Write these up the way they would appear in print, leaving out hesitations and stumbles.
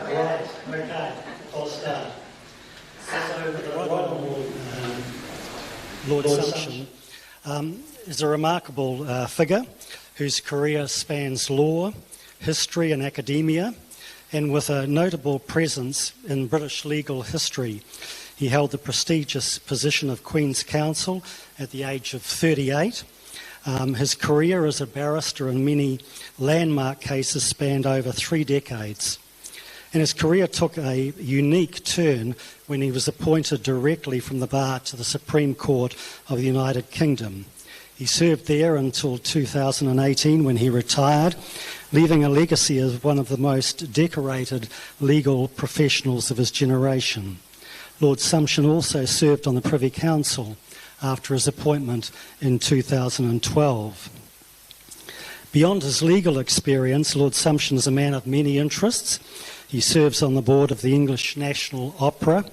Right, okay, I'll start. So, the Right Honourable Lord Sumption is a remarkable figure whose career spans law, history and academia, and with a notable presence in British legal history. He held the prestigious position of Queen's Counsel at the age of 38. His career as a barrister in many landmark cases spanned over 3 decades. And his career took a unique turn when he was appointed directly from the bar to the Supreme Court of the United Kingdom. He served there until 2018 when he retired, leaving a legacy as one of the most decorated legal professionals of his generation. Lord Sumption also served on the Privy Council after his appointment in 2012. Beyond his legal experience, Lord Sumption is a man of many interests. He serves on the board of the English National Opera,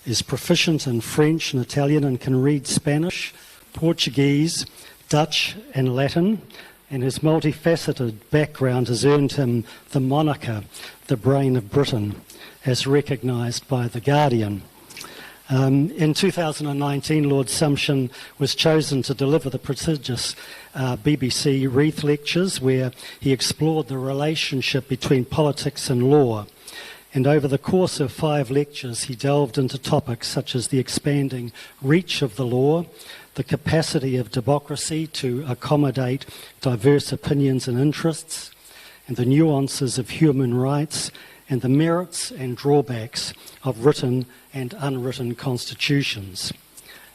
is proficient in French and Italian and can read Spanish, Portuguese, Dutch and Latin, and his multifaceted background has earned him the moniker, the Brain of Britain, as recognised by The Guardian. In 2019, Lord Sumption was chosen to deliver the prestigious BBC Wreath Lectures, where he explored the relationship between politics and law. And over the course of 5 lectures, he delved into topics such as the expanding reach of the law, the capacity of democracy to accommodate diverse opinions and interests, and the nuances of human rights, and the merits and drawbacks of written and unwritten constitutions.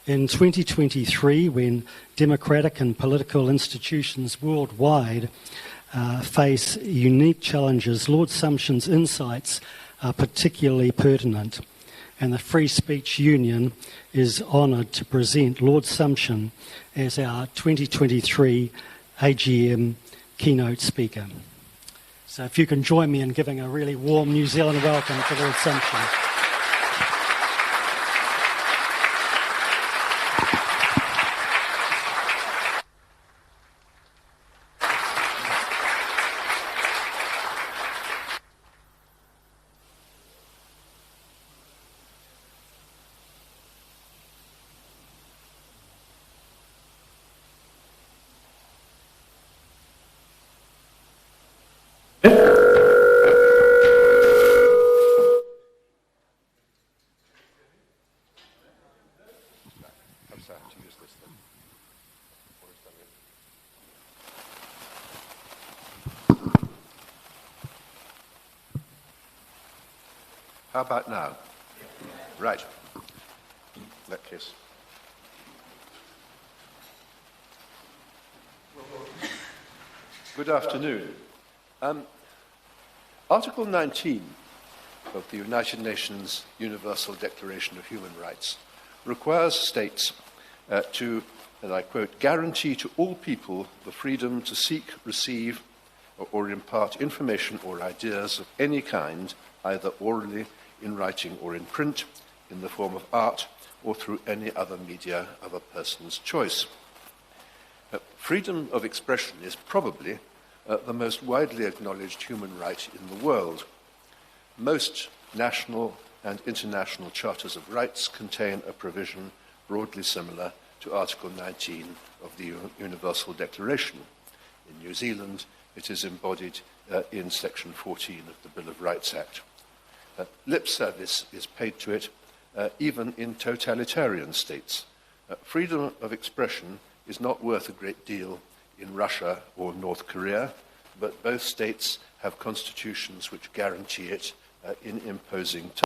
In 2023, when democratic and political institutions worldwide face unique challenges, Lord Sumption's insights are particularly pertinent, and the Free Speech Union is honoured to present Lord Sumption as our 2023 AGM keynote speaker. So if you can join me in giving a really warm New Zealand welcome to Lord Sumption. How about now? Right. In that case. Good afternoon. Article 19 of the United Nations Universal Declaration of Human Rights requires states to, and I quote, guarantee to all people the freedom to seek, receive, or impart information or ideas of any kind, either orally, in writing or in print, in the form of art, or through any other media of a person's choice. Freedom of expression is probably the most widely acknowledged human right in the world. Most national and international charters of rights contain a provision broadly similar to Article 19 of the Universal Declaration. In New Zealand, it is embodied in Section 14 of the Bill of Rights Act. Lip service is paid to it even in totalitarian states. Freedom of expression is not worth a great deal in Russia or North Korea, but both states have constitutions which guarantee it in imposing terms.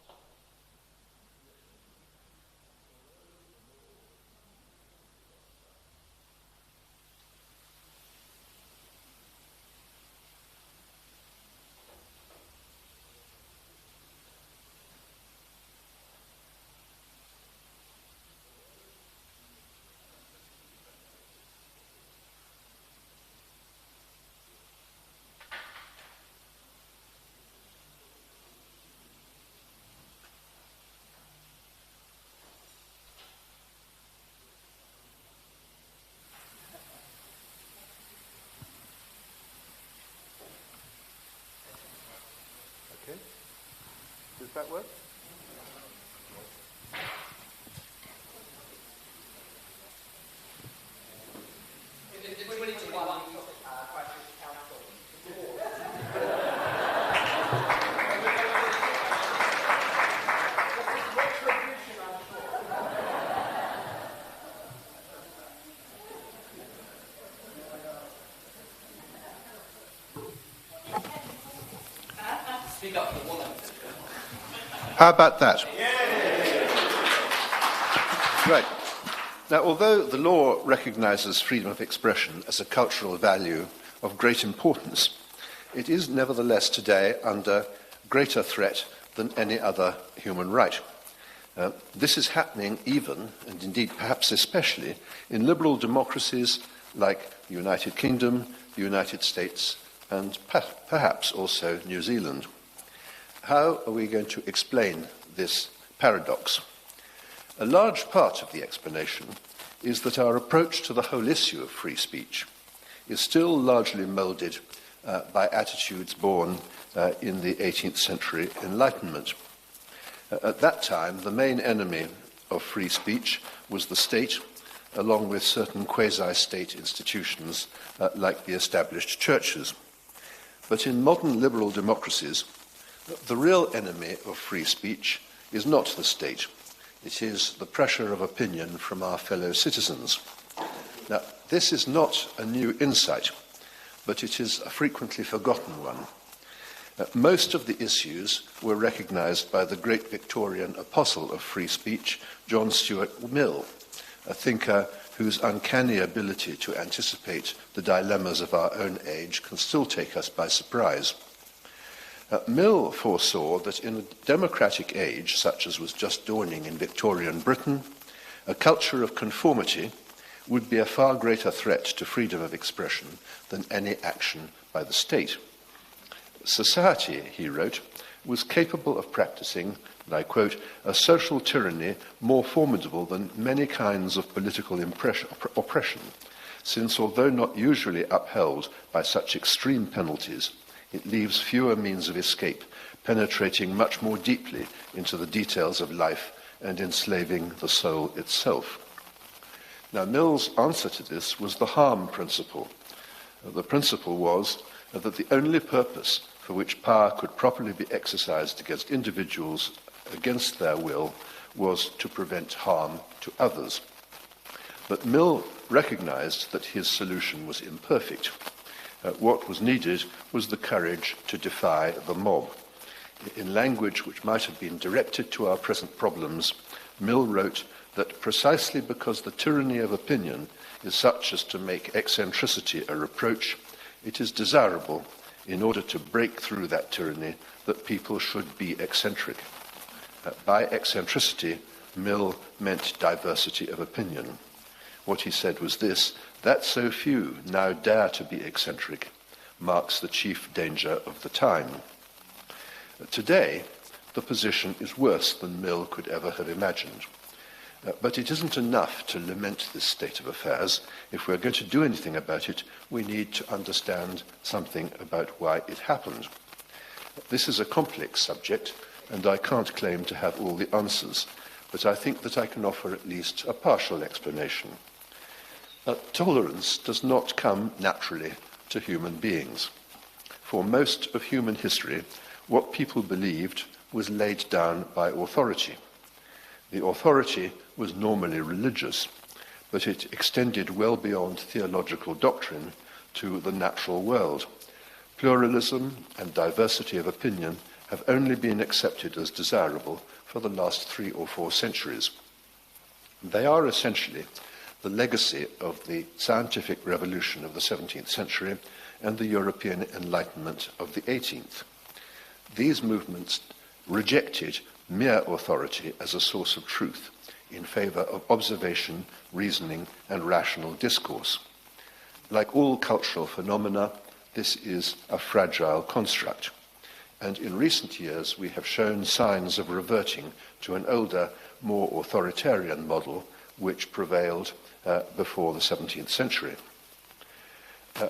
Does that work? Speak up for the woman. How about that? Right. Now, although the law recognises freedom of expression as a cultural value of great importance, it is nevertheless today under greater threat than any other human right. This is happening even, and indeed perhaps especially, in liberal democracies like the United Kingdom, the United States, and perhaps also New Zealand. How are we going to explain this paradox? A large part of the explanation is that our approach to the whole issue of free speech is still largely moulded by attitudes born in the 18th century Enlightenment. At that time, the main enemy of free speech was the state, along with certain quasi-state institutions like the established churches. But in modern liberal democracies, the real enemy of free speech is not the state. It is the pressure of opinion from our fellow citizens. Now, this is not a new insight, but it is a frequently forgotten one. Most of the issues were recognised by the great Victorian apostle of free speech, John Stuart Mill, a thinker whose uncanny ability to anticipate the dilemmas of our own age can still take us by surprise. Mill foresaw that in a democratic age, such as was just dawning in Victorian Britain, a culture of conformity would be a far greater threat to freedom of expression than any action by the state. Society, he wrote, was capable of practicing, and I quote, a social tyranny more formidable than many kinds of political oppression, since although not usually upheld by such extreme penalties, it leaves fewer means of escape, penetrating much more deeply into the details of life and enslaving the soul itself. Now, Mill's answer to this was the harm principle. The principle was that the only purpose for which power could properly be exercised against individuals against their will was to prevent harm to others. But Mill recognized that his solution was imperfect. What was needed was the courage to defy the mob. In language which might have been directed to our present problems, Mill wrote that precisely because the tyranny of opinion is such as to make eccentricity a reproach, it is desirable, in order to break through that tyranny, that people should be eccentric. By eccentricity, Mill meant diversity of opinion. What he said was this: that so few now dare to be eccentric marks the chief danger of the time. Today, the position is worse than Mill could ever have imagined. But it isn't enough to lament this state of affairs. If we're going to do anything about it, we need to understand something about why it happened. This is a complex subject, and I can't claim to have all the answers, but I think that I can offer at least a partial explanation. Tolerance does not come naturally to human beings. For most of human history, what people believed was laid down by authority. The authority was normally religious, but it extended well beyond theological doctrine to the natural world. Pluralism and diversity of opinion have only been accepted as desirable for the last 3 or 4 centuries. They are essentially the legacy of the scientific revolution of the 17th century and the European Enlightenment of the 18th. These movements rejected mere authority as a source of truth in favour of observation, reasoning, and rational discourse. Like all cultural phenomena, this is a fragile construct. And in recent years, we have shown signs of reverting to an older, more authoritarian model which prevailed before the 17th century.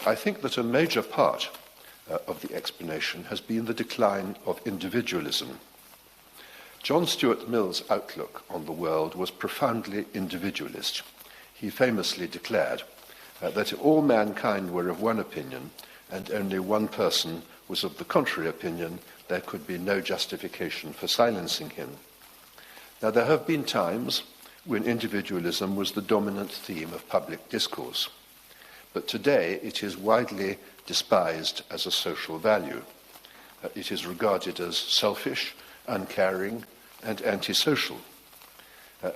I think that a major part of the explanation has been the decline of individualism. John Stuart Mill's outlook on the world was profoundly individualist. He famously declared that if all mankind were of one opinion and only one person was of the contrary opinion, there could be no justification for silencing him. Now, there have been times when individualism was the dominant theme of public discourse, but today it is widely despised as a social value. It is regarded as selfish, uncaring, and antisocial.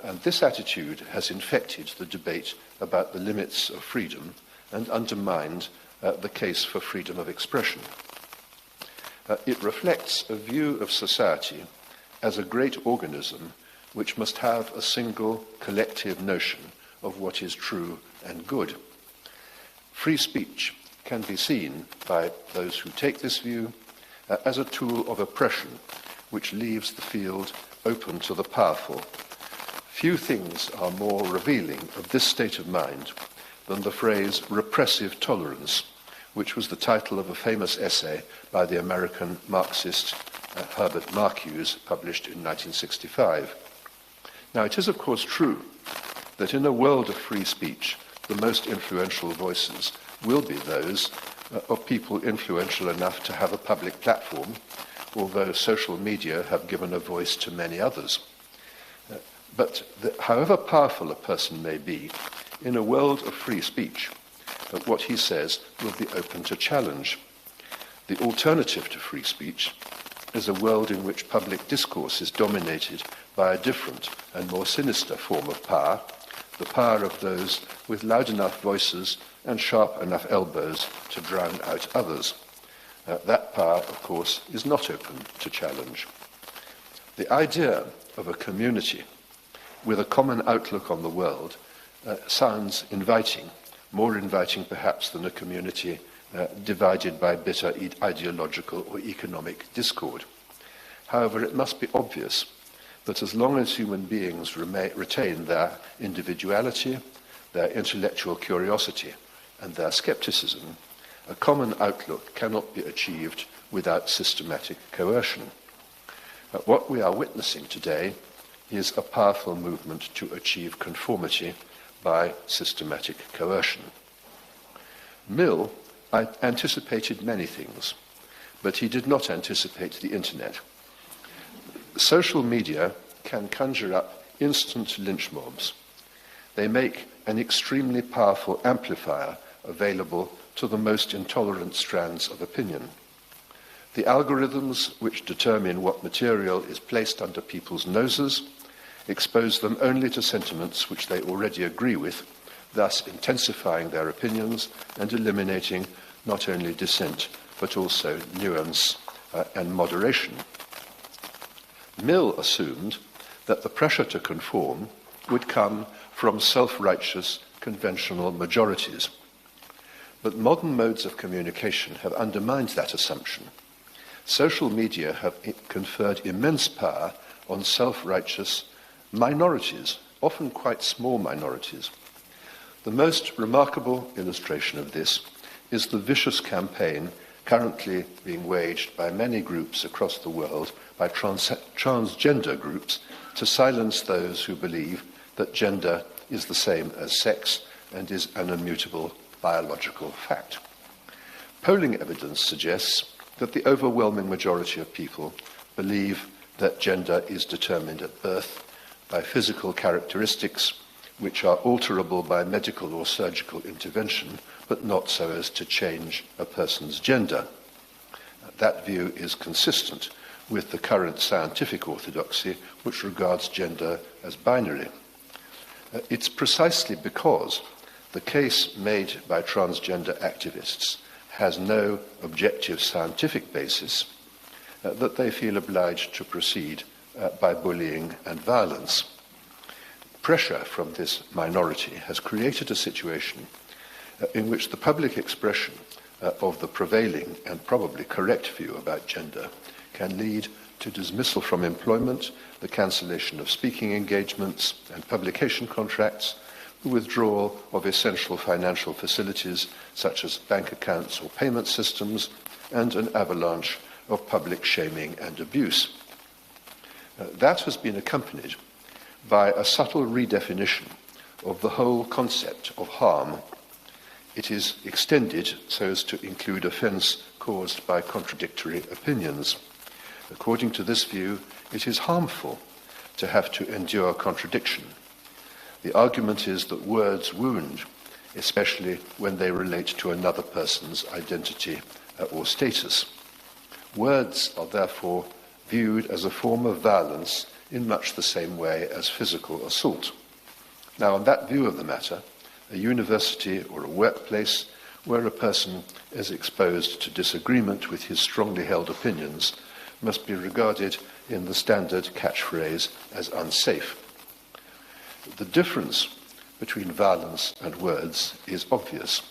And this attitude has infected the debate about the limits of freedom and undermined the case for freedom of expression. It reflects a view of society as a great organism which must have a single collective notion of what is true and good. Free speech can be seen by those who take this view as a tool of oppression which leaves the field open to the powerful. Few things are more revealing of this state of mind than the phrase repressive tolerance, which was the title of a famous essay by the American Marxist Herbert Marcuse, published in 1965. Now, it is of course true that in a world of free speech, the most influential voices will be those of people influential enough to have a public platform, although social media have given a voice to many others. But however powerful a person may be, in a world of free speech, what he says will be open to challenge. The alternative to free speech is a world in which public discourse is dominated by a different and more sinister form of power, the power of those with loud enough voices and sharp enough elbows to drown out others. That power, of course, is not open to challenge. The idea of a community with a common outlook on the world sounds inviting, more inviting perhaps than a community divided by bitter ideological or economic discord. However, it must be obvious that as long as human beings retain their individuality, their intellectual curiosity, and their skepticism, a common outlook cannot be achieved without systematic coercion. What we are witnessing today is a powerful movement to achieve conformity by systematic coercion. Mill anticipated many things, but he did not anticipate the internet. Social media can conjure up instant lynch mobs. They make an extremely powerful amplifier available to the most intolerant strands of opinion. The algorithms which determine what material is placed under people's noses expose them only to sentiments which they already agree with, thus intensifying their opinions and eliminating not only dissent but also nuance and moderation. Mill assumed that the pressure to conform would come from self-righteous conventional majorities. But modern modes of communication have undermined that assumption. Social media have conferred immense power on self-righteous minorities, often quite small minorities. The most remarkable illustration of this is the vicious campaign currently being waged by many groups across the world, by transgender groups, to silence those who believe that gender is the same as sex and is an immutable biological fact. Polling evidence suggests that the overwhelming majority of people believe that gender is determined at birth by physical characteristics which are alterable by medical or surgical intervention, but not so as to change a person's gender. That view is consistent with the current scientific orthodoxy, which regards gender as binary. It's precisely because the case made by transgender activists has no objective scientific basis that they feel obliged to proceed by bullying and violence. Pressure from this minority has created a situation in which the public expression of the prevailing and probably correct view about gender can lead to dismissal from employment, the cancellation of speaking engagements and publication contracts, the withdrawal of essential financial facilities such as bank accounts or payment systems, and an avalanche of public shaming and abuse. That has been accompanied by a subtle redefinition of the whole concept of harm. It is extended so as to include offence caused by contradictory opinions. According to this view, it is harmful to have to endure contradiction. The argument is that words wound, especially when they relate to another person's identity or status. Words are therefore viewed as a form of violence in much the same way as physical assault. Now, on that view of the matter, a university or a workplace where a person is exposed to disagreement with his strongly held opinions must be regarded in the standard catchphrase as unsafe. The difference between violence and words is obvious.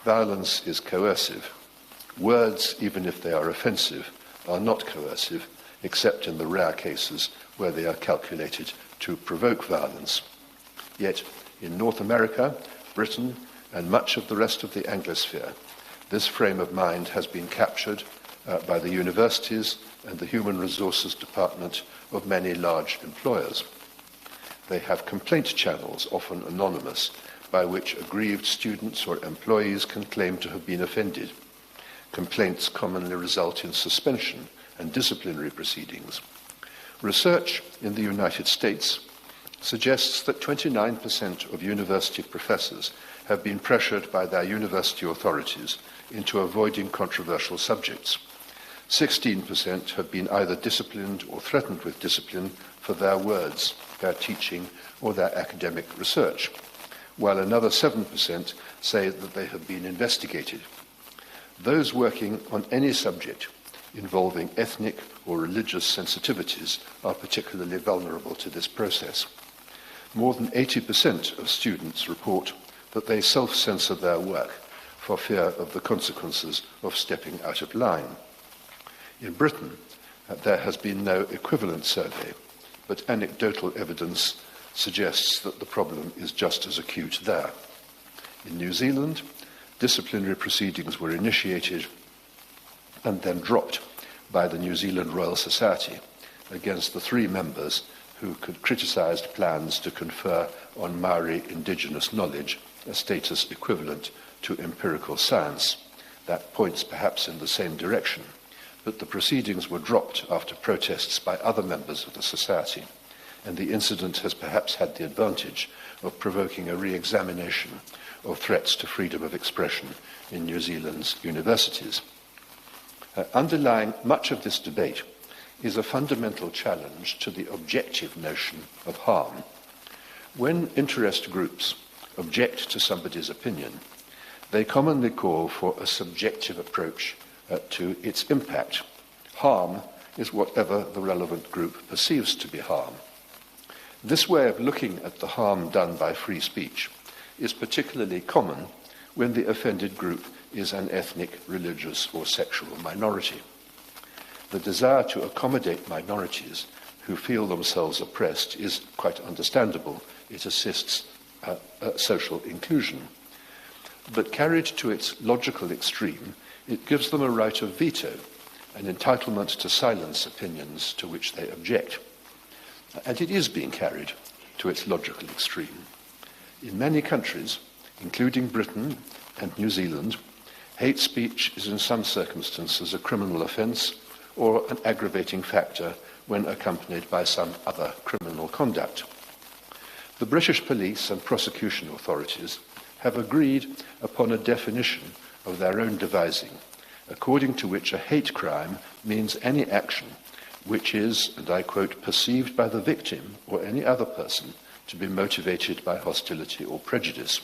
Violence is coercive. Words, even if they are offensive, are not coercive, except in the rare cases where they are calculated to provoke violence. Yet, in North America, Britain, and much of the rest of the Anglosphere, this frame of mind has been captured by the universities and the human resources department of many large employers. They have complaint channels, often anonymous, by which aggrieved students or employees can claim to have been offended. Complaints commonly result in suspension and disciplinary proceedings. Research in the United States suggests that 29% of university professors have been pressured by their university authorities into avoiding controversial subjects. 16% have been either disciplined or threatened with discipline for their words, their teaching, or their academic research, while another 7% say that they have been investigated. Those working on any subject involving ethnic or religious sensitivities are particularly vulnerable to this process. More than 80% of students report that they self-censor their work for fear of the consequences of stepping out of line. In Britain, there has been no equivalent survey, but anecdotal evidence suggests that the problem is just as acute there. In New Zealand, disciplinary proceedings were initiated and then dropped by the New Zealand Royal Society against the 3 members who could criticised plans to confer on Maori indigenous knowledge a status equivalent to empirical science. That points perhaps in the same direction, but the proceedings were dropped after protests by other members of the society, and the incident has perhaps had the advantage of provoking a re-examination of threats to freedom of expression in New Zealand's universities. Underlying much of this debate is a fundamental challenge to the objective notion of harm. When interest groups object to somebody's opinion, they commonly call for a subjective approach to its impact. Harm is whatever the relevant group perceives to be harm. This way of looking at the harm done by free speech is particularly common when the offended group is an ethnic, religious, or sexual minority. The desire to accommodate minorities who feel themselves oppressed is quite understandable. It assists social inclusion. But carried to its logical extreme, it gives them a right of veto, an entitlement to silence opinions to which they object. And it is being carried to its logical extreme. In many countries, including Britain and New Zealand, hate speech is in some circumstances a criminal offence or an aggravating factor when accompanied by some other criminal conduct. The British police and prosecution authorities have agreed upon a definition of their own devising, according to which a hate crime means any action which is, and I quote, perceived by the victim or any other person to be motivated by hostility or prejudice.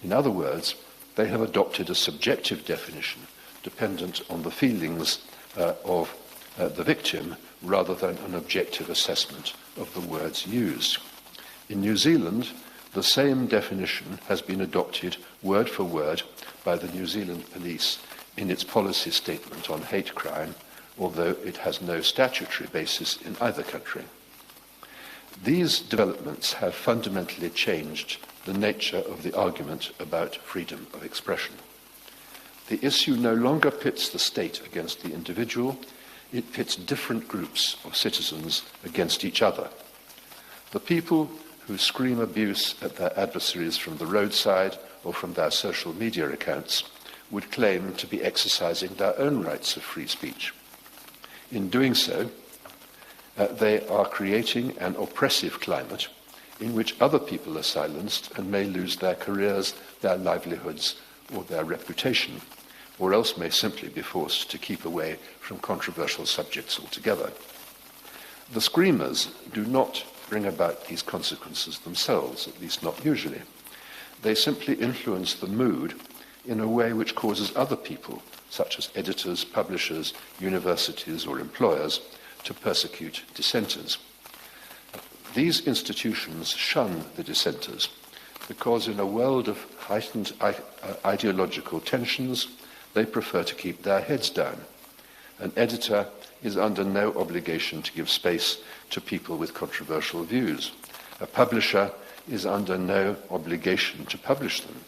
In other words, they have adopted a subjective definition dependent on the feelings of the victim rather than an objective assessment of the words used. In New Zealand, the same definition has been adopted word for word by the New Zealand Police in its policy statement on hate crime, although it has no statutory basis in either country. These developments have fundamentally changed the nature of the argument about freedom of expression. The issue no longer pits the state against the individual. it pits different groups of citizens against each other. The people who scream abuse at their adversaries from the roadside or from their social media accounts would claim to be exercising their own rights of free speech. In doing so, they are creating an oppressive climate in which other people are silenced and may lose their careers, their livelihoods, or their reputation, or else may simply be forced to keep away from controversial subjects altogether. The screamers do not bring about these consequences themselves, at least not usually. They simply influence the mood in a way which causes other people, such as editors, publishers, universities, or employers, to persecute dissenters. These institutions shun the dissenters because in a world of heightened ideological tensions, they prefer to keep their heads down. An editor is under no obligation to give space to people with controversial views. A publisher is under no obligation to publish them,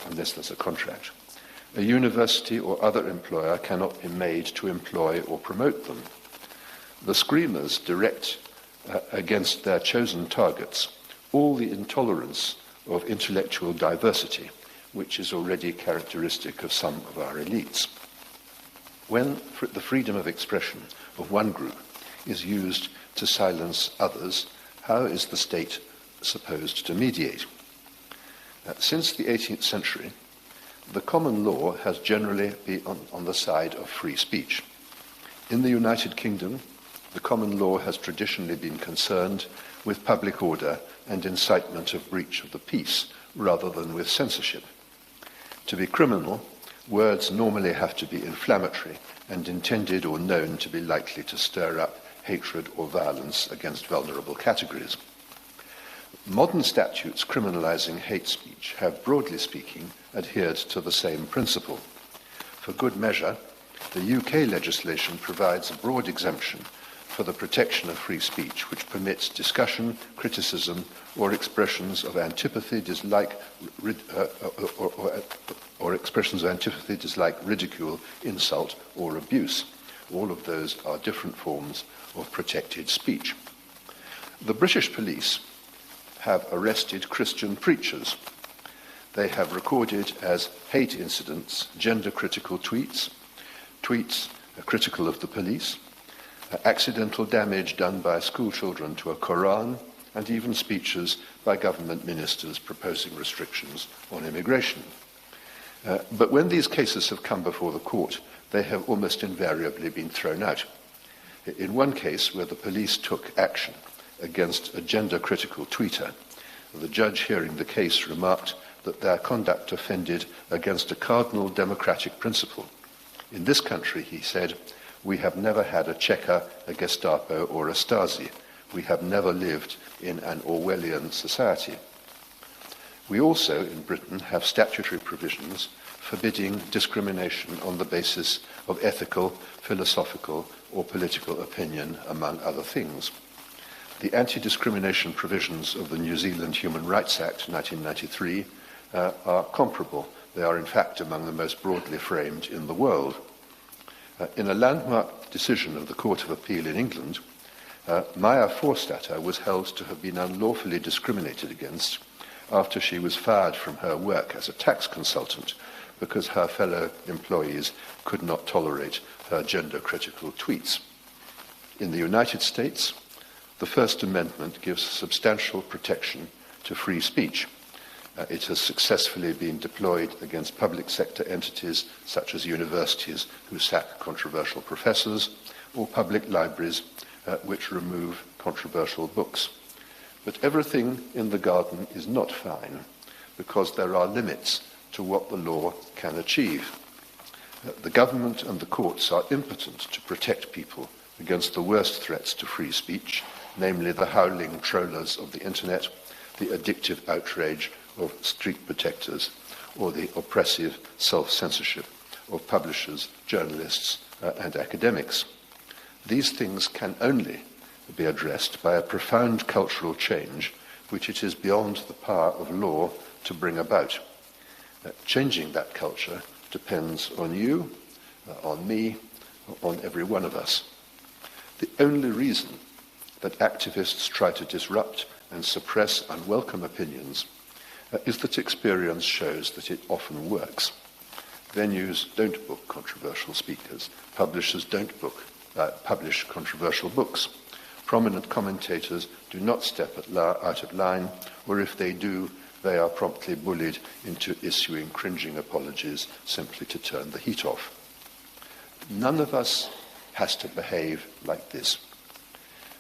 unless there's a contract. A university or other employer cannot be made to employ or promote them. The screamers direct against their chosen targets all the intolerance of intellectual diversity, which is already characteristic of some of our elites. When the freedom of expression of one group is used to silence others, how is the state supposed to mediate? Since the 18th century, the common law has generally been on the side of free speech. In the United Kingdom, the common law has traditionally been concerned with public order and incitement of breach of the peace, rather than with censorship. To be criminal, words normally have to be inflammatory and intended or known to be likely to stir up hatred or violence against vulnerable categories. Modern statutes criminalizing hate speech have, broadly speaking, adhered to the same principle. For good measure, the UK legislation provides a broad exemption for the protection of free speech, which permits discussion, criticism, or expressions of antipathy, dislike, or expressions of antipathy, dislike, ridicule, insult, or abuse. All of those are different forms of protected speech. The British police have arrested Christian preachers. They have recorded as hate incidents gender-critical tweets critical of the police, accidental damage done by school children to a Quran, and even speeches by government ministers proposing restrictions on immigration. But when these cases have come before the court, they have almost invariably been thrown out. In one case, where the police took action against a gender-critical tweeter, the judge hearing the case remarked that their conduct offended against a cardinal democratic principle. In this country, he said, we have never had a Cheka, a Gestapo, or a Stasi. We have never lived in an Orwellian society. We also, in Britain, have statutory provisions forbidding discrimination on the basis of ethical, philosophical, or political opinion, among other things. The anti-discrimination provisions of the New Zealand Human Rights Act 1993 are comparable. They are, in fact, among the most broadly framed in the world. In a landmark decision of the Court of Appeal in England, Maya Forstater was held to have been unlawfully discriminated against after she was fired from her work as a tax consultant because her fellow employees could not tolerate her gender-critical tweets. In the United States, the First Amendment gives substantial protection to free speech. It has successfully been deployed against public sector entities such as universities who sack controversial professors, or public libraries which remove controversial books. But everything in the garden is not fine, because there are limits to what the law can achieve. The government and the courts are impotent to protect people against the worst threats to free speech, namely the howling trollers of the internet, the addictive outrage of street protectors, or the oppressive self-censorship of publishers, journalists, and academics. These things can only be addressed by a profound cultural change which it is beyond the power of law to bring about. Changing that culture depends on you, on me, on every one of us. The only reason that activists try to disrupt and suppress unwelcome opinions is that experience shows that it often works. Venues don't book controversial speakers. Publishers don't publish controversial books. Prominent commentators do not step out of line, or if they do, they are promptly bullied into issuing cringing apologies simply to turn the heat off. None of us has to behave like this.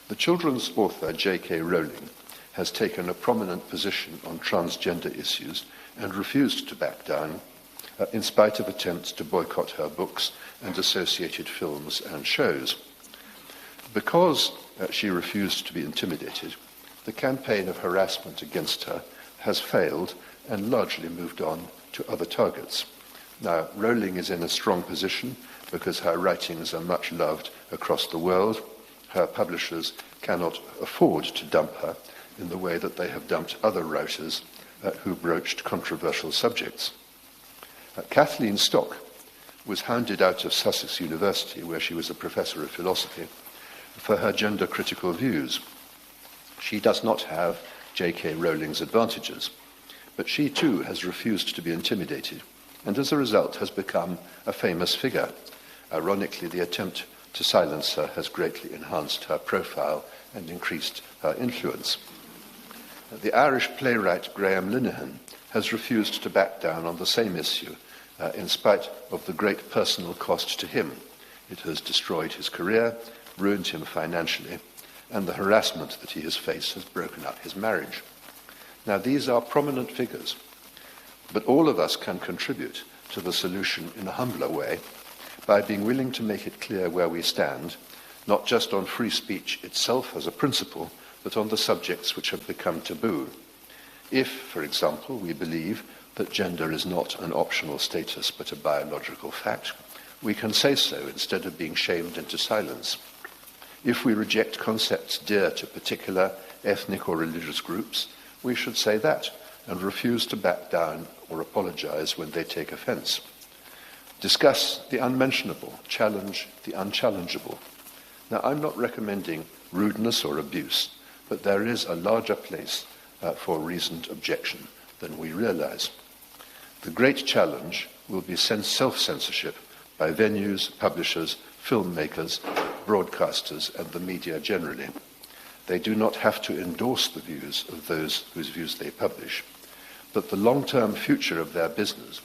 The children's author J.K. Rowling has taken a prominent position on transgender issues and refused to back down, in spite of attempts to boycott her books and associated films and shows. Because she refused to be intimidated, the campaign of harassment against her has failed and largely moved on to other targets. Now, Rowling is in a strong position because her writings are much loved across the world. Her publishers cannot afford to dump her in the way that they have dumped other writers who broached controversial subjects. Kathleen Stock was hounded out of Sussex University, where she was a professor of philosophy, for her gender-critical views. She does not have J.K. Rowling's advantages, but she too has refused to be intimidated, and as a result has become a famous figure. Ironically, the attempt to silence her has greatly enhanced her profile and increased her influence. The Irish playwright Graham Linehan has refused to back down on the same issue, in spite of the great personal cost to him. It has destroyed his career, ruined him financially, and the harassment that he has faced has broken up his marriage. Now, these are prominent figures, but all of us can contribute to the solution in a humbler way by being willing to make it clear where we stand, not just on free speech itself as a principle, but on the subjects which have become taboo. If, for example, we believe that gender is not an optional status but a biological fact, we can say so instead of being shamed into silence. If we reject concepts dear to particular ethnic or religious groups, we should say that and refuse to back down or apologize when they take offense. Discuss the unmentionable, challenge the unchallengeable. Now, I'm not recommending rudeness or abuse, but there is a larger place for reasoned objection than we realize. The great challenge will be self-censorship by venues, publishers, filmmakers, broadcasters, and the media generally. They do not have to endorse the views of those whose views they publish, but the long-term future of their business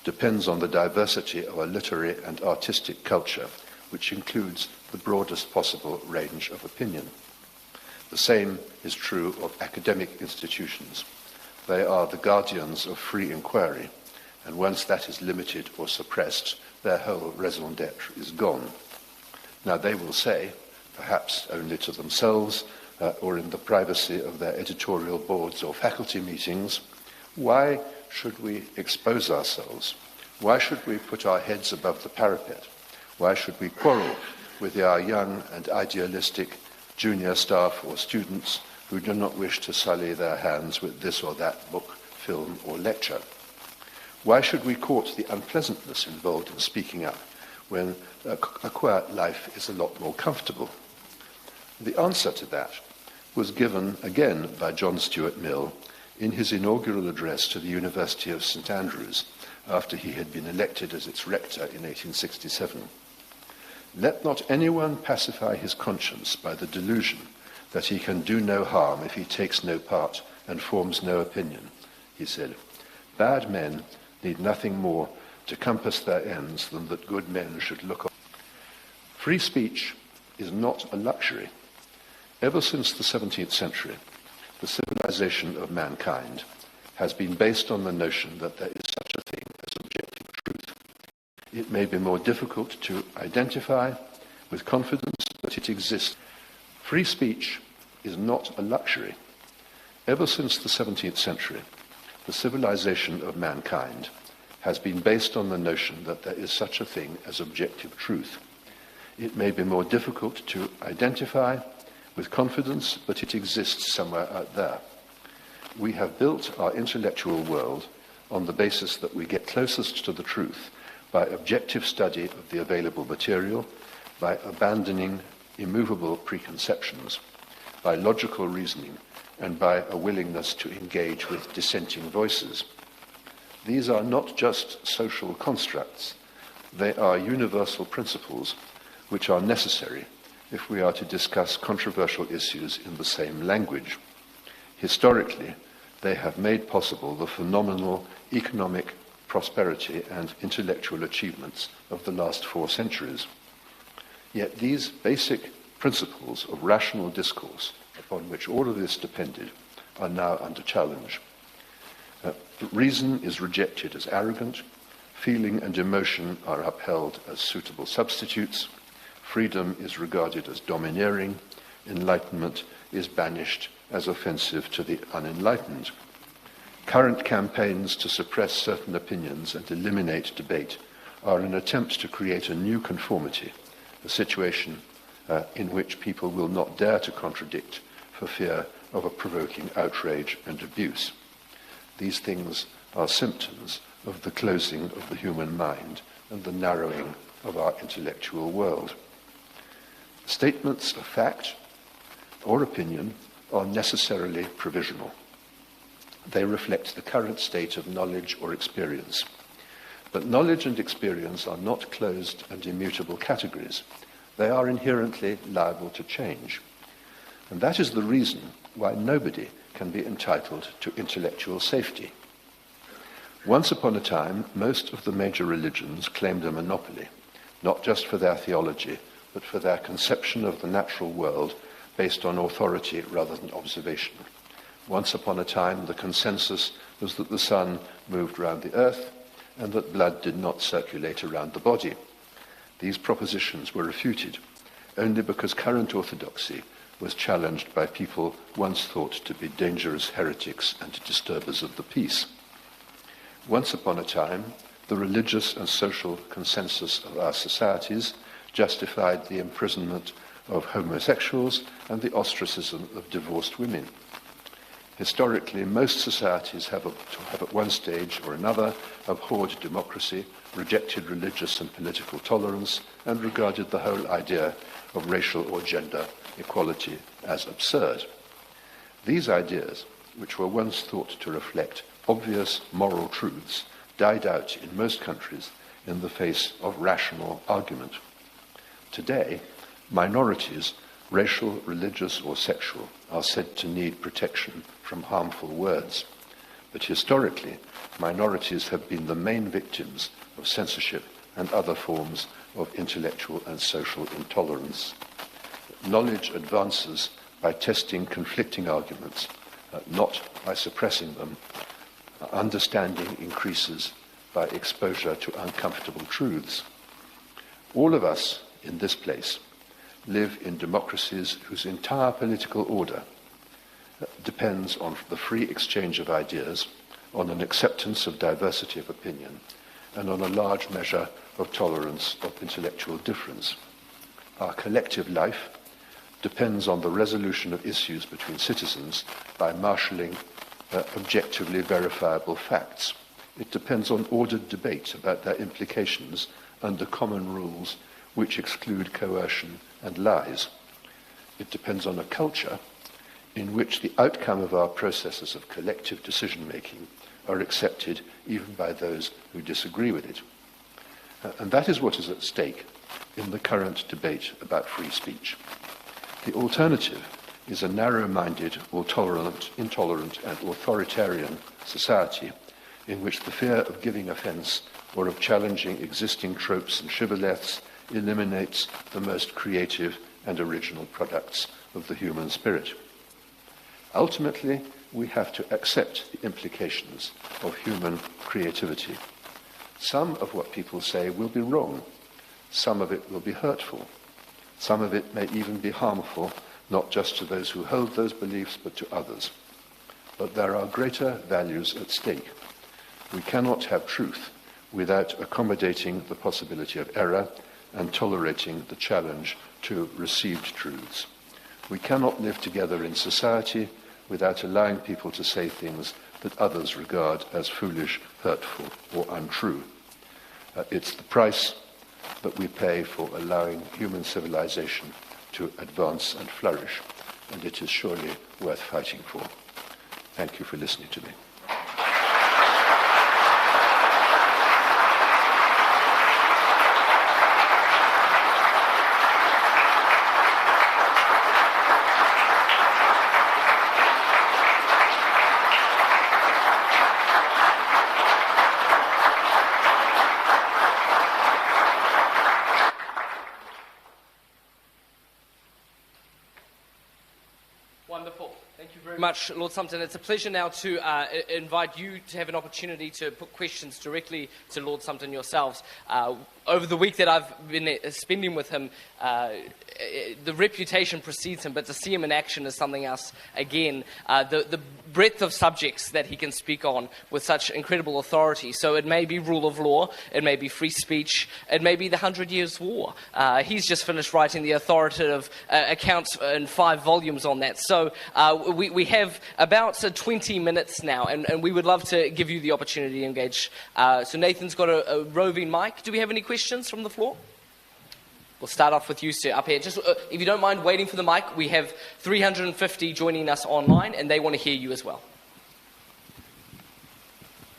depends on the diversity of a literary and artistic culture, which includes the broadest possible range of opinion. The same is true of academic institutions. They are the guardians of free inquiry, and once that is limited or suppressed, their whole raison d'etre is gone. Now, they will say, perhaps only to themselves or in the privacy of their editorial boards or faculty meetings, why should we expose ourselves? Why should we put our heads above the parapet? Why should we quarrel with our young and idealistic junior staff or students who do not wish to sully their hands with this or that book, film, or lecture? Why should we court the unpleasantness involved in speaking up when a quiet life is a lot more comfortable? The answer to that was given again by John Stuart Mill in his inaugural address to the University of St Andrews after he had been elected as its rector in 1867. Let not anyone pacify his conscience by the delusion that he can do no harm if he takes no part and forms no opinion, he said. Bad men need nothing more to compass their ends than that good men should look on. Free speech is not a luxury. Ever since the 17th century, the civilization of mankind has been based on the notion that there is such a thing as objective truth. It may be more difficult to identify with confidence, but it exists. Free speech is not a luxury. Ever since the 17th century, the civilization of mankind has been based on the notion that there is such a thing as objective truth. It may be more difficult to identify with confidence, but it exists somewhere out there. We have built our intellectual world on the basis that we get closest to the truth by objective study of the available material by abandoning immovable preconceptions, by logical reasoning, and by a willingness to engage with dissenting voices. These are not just social constructs, they are universal principles which are necessary if we are to discuss controversial issues in the same language. Historically, they have made possible the phenomenal economic prosperity and intellectual achievements of the last 4 centuries. Yet these basic principles of rational discourse, upon which all of this depended, are now under challenge. Reason is rejected as arrogant, feeling and emotion are upheld as suitable substitutes, freedom is regarded as domineering, enlightenment is banished as offensive to the unenlightened. Current campaigns to suppress certain opinions and eliminate debate are an attempt to create a new conformity, a situation in which people will not dare to contradict for fear of a provoking outrage and abuse. These things are symptoms of the closing of the human mind and the narrowing of our intellectual world. Statements of fact or opinion are necessarily provisional. They reflect the current state of knowledge or experience. But knowledge and experience are not closed and immutable categories. They are inherently liable to change. And that is the reason why nobody can be entitled to intellectual safety. Once upon a time, most of the major religions claimed a monopoly, not just for their theology, but for their conception of the natural world based on authority rather than observation. Once upon a time, the consensus was that the sun moved round the earth and that blood did not circulate around the body. These propositions were refuted only because current orthodoxy was challenged by people once thought to be dangerous heretics and disturbers of the peace. Once upon a time, the religious and social consensus of our societies justified the imprisonment of homosexuals and the ostracism of divorced women. Historically, most societies have at one stage or another abhorred democracy, rejected religious and political tolerance, and regarded the whole idea of racial or gender equality as absurd. These ideas, which were once thought to reflect obvious moral truths, died out in most countries in the face of rational argument. Today, minorities, racial, religious, or sexual, are said to need protection from harmful words. But historically, minorities have been the main victims of censorship and other forms of intellectual and social intolerance. Knowledge advances by testing conflicting arguments, not by suppressing them. Understanding increases by exposure to uncomfortable truths. All of us in this place live in democracies whose entire political order depends on the free exchange of ideas, on an acceptance of diversity of opinion, and on a large measure of tolerance of intellectual difference. Our collective life depends on the resolution of issues between citizens by marshalling objectively verifiable facts. It depends on ordered debate about their implications under common rules which exclude coercion and lies. It depends on a culture in which the outcome of our processes of collective decision-making are accepted even by those who disagree with it. And that is what is at stake in the current debate about free speech. The alternative is a narrow-minded, intolerant, and authoritarian society in which the fear of giving offence or of challenging existing tropes and shibboleths eliminates the most creative and original products of the human spirit. Ultimately, we have to accept the implications of human creativity. Some of what people say will be wrong. Some of it will be hurtful. Some of it may even be harmful, not just to those who hold those beliefs, but to others. But there are greater values at stake. We cannot have truth without accommodating the possibility of error and tolerating the challenge to received truths. We cannot live together in society without allowing people to say things that others regard as foolish, hurtful, or untrue. It's the price but we pay for allowing human civilization to advance and flourish, and it is surely worth fighting for. Thank you for listening to me. Wonderful. Thank you very much, Lord Sumption. It's a pleasure now to invite you to have an opportunity to put questions directly to Lord Sumption yourselves. Over the week that I've been spending with him, the reputation precedes him, but to see him in action is something else again. The breadth of subjects that he can speak on with such incredible authority. So it may be rule of law, it may be free speech, it may be the 100 Years' War. He's just finished writing the authoritative accounts in 5 volumes on that. So we have about 20 minutes now, and we would love to give you the opportunity to engage. So Nathan's got a roving mic. Do we have any questions from the floor? We'll start off with you, sir, up here. Just if you don't mind waiting for the mic, we have 350 joining us online, and they want to hear you as well.